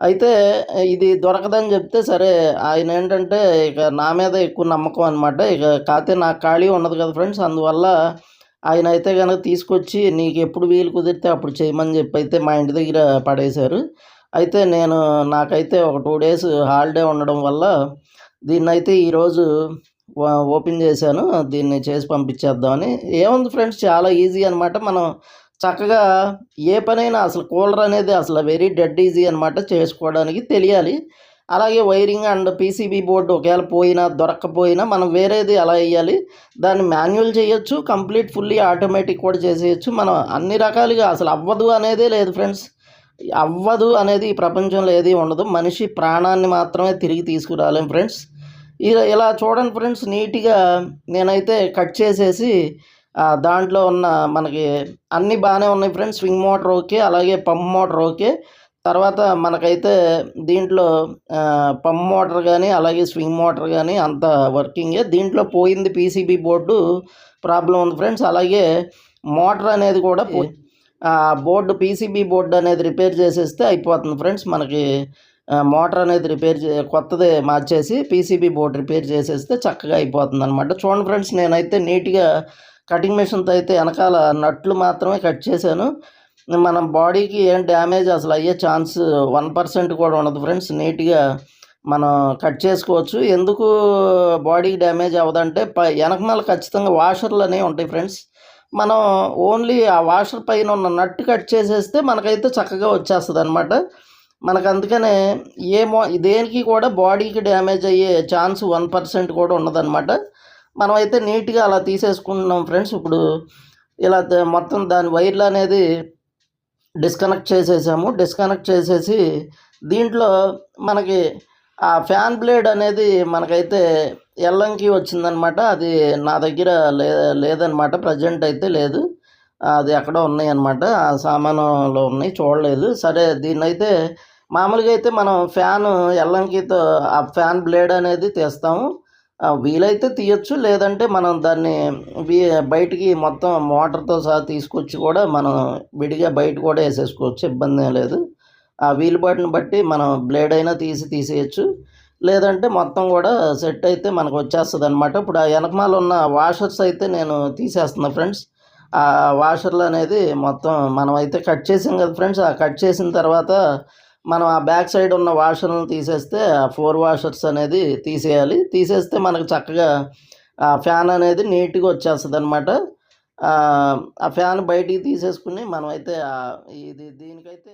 అయితే ఇది దొరకదని జెప్తే సరే ఆయనేంటంటే ఇక నా మీద ఎక్కువ నమ్మకం అనమాట. ఇక కాతే నాకు ఖాళీ ఉండదు కదా ఫ్రెండ్స్. అందువల్ల ఆయనైతే గనక తీసుకొచ్చి నీకెప్పుడు వీలు కుదిరితే అప్పుడు చేయమని జెప్పైతే మా ఇంటి దగ్గర పడేశారు. అయితే నాకైతే ఒక 2 డేస్ హాలిడే ఉండడం వల్ల దీన్నైతే ఈరోజు ఓపెన్ చేశాను. దీన్ని చేసి పంపించేద్దామని. ఏముంది ఫ్రెండ్స్ చాలా ఈజీ అనమాట. మనం చక్కగా ఏ పనైనా అసలు కూలర్ అనేది అసలు వెరీ డెడ్ ఈజీ అనమాట చేసుకోవడానికి తెలియాలి. అలాగే వైరింగ్ అండ్ పీసీబీ బోర్డ్ ఒకవేళ పోయినా, దొరక్కపోయినా మనం వేరేది ఎలా ఎయ్యాలి, దాన్ని మాన్యువల్ చేయొచ్చు, కంప్లీట్ ఫుల్లీ ఆటోమేటిక్ కూడా చేసేయొచ్చు. మనం అన్ని రకాలుగా అసలు అవ్వదు అనేదే లేదు ఫ్రెండ్స్. అవ్వదు అనేది ఈ ప్రపంచంలో ఏది ఉండదు. మనిషి ప్రాణాన్ని మాత్రమే తిరిగి తీసుకురాలేం ఫ్రెండ్స్. ఇలా చూడండి ఫ్రెండ్స్ నీట్‌గా నేనైతే కట్ చేసేసి దాంట్లో ఉన్న మనకి అన్నీ బానే ఉన్నాయి ఫ్రెండ్స్. Swing motor okay. అలాగే పంప్ మోటార్ ఓకే. తర్వాత మనకైతే దీంట్లో పంప్ మోటార్ గానీ, అలాగే స్వింగ్ మోటార్ గానీ అంతా వర్కింగే. దీంట్లో పోయింది పీసీబీ బోర్డు ప్రాబ్లమ్ ఉంది ఫ్రెండ్స్. అలాగే మోటార్ అనేది కూడా బోర్డు పీసీబీ బోర్డ్ అనేది రిపేర్ చేసేస్తే అయిపోతుంది ఫ్రెండ్స్. మనకి మోటార్ అనేది కొత్తది మార్చేసి పీసీబీ బోర్డ్ రిపేర్ చేసేస్తే చక్కగా అయిపోతుందనమాట. చూడండి ఫ్రెండ్స్ నేనైతే నీట్‌గా కటింగ్ మిషన్‌తో అయితే వెనకాల నట్లు మాత్రమే కట్ చేశాను. మనం బాడీకి ఏం డ్యామేజ్ అసలు అయ్యే ఛాన్స్ 1% కూడా ఉండదు ఫ్రెండ్స్. నీట్‌గా మనం కట్ చేసుకోవచ్చు. ఎందుకు బాడీకి డ్యామేజ్ అవ్వదంటే వెనకమాల ఖచ్చితంగా వాషర్లు అనేవి ఉంటాయి ఫ్రెండ్స్. మనం ఓన్లీ ఆ వాషర్ పైన ఉన్న నట్ కట్ చేసేస్తే మనకైతే చక్కగా వచ్చేస్తదనమాట. మనకు అందుకనే దేనికి కూడా బాడీకి డ్యామేజ్ అయ్యే ఛాన్స్ 1% కూడా ఉండదనమాట. మనమైతే నీట్‌గా అలా తీసేసుకుంటున్నాం ఫ్రెండ్స్. ఇప్పుడు ఇలా మొత్తం దాని వైర్లు అనేది డిస్కనెక్ట్ చేసేసాము. డిస్కనెక్ట్ చేసేసి దీంట్లో మనకి ఆ ఫ్యాన్ బ్లేడ్ అనేది మనకైతే ఎల్లంకి వచ్చిందనమాట. అది నా దగ్గర లేదనమాట. ప్రెజెంట్ అయితే లేదు. అది ఎక్కడో ఉన్నాయన్నమాట. ఆ సామానులో ఉన్నాయి చూడలేదు. సరే దీన్నైతే మామూలుగా అయితే మనం ఫ్యాను ఎల్లంకితో ఆ ఫ్యాన్ బ్లేడ్ అనేది తీస్తాము. వీలైతే తీయొచ్చు. లేదంటే మనం దాన్ని బయటికి మొత్తం మోటార్‌తో సహా తీసుకొచ్చి కూడా మనం విడిగా బయట కూడా ఏసేసుకోవచ్చు. ఇబ్బందేం లేదు. ఆ వీలుబాటుని బట్టి మనం బ్లేడ్ అయినా తీసేయొచ్చు. లేదంటే మొత్తం కూడా సెట్ అయితే మనకు వచ్చేస్తదనమాట. ఇప్పుడు ఆ వెనకమాల ఉన్న వాషర్స్ అయితే నేను తీసేస్తున్నా ఫ్రెండ్స్. ఆ వాషర్లు అనేది మొత్తం మనమైతే కట్ చేసాం కదా ఫ్రెండ్స్. ఆ కట్ చేసిన తర్వాత మనం ఆ బ్యాక్ సైడ్ ఉన్న వాషర్లను తీసేస్తే ఆ 4 వాషర్స్ అనేది తీసేయాలి. తీసేస్తే మనకు చక్కగా ఆ ఫ్యాన్ అనేది నీట్‌గా వచ్చేస్తదనమాట. ఆ ఫ్యాన్ బయటికి తీసేసుకుని మనమైతే దీనికైతే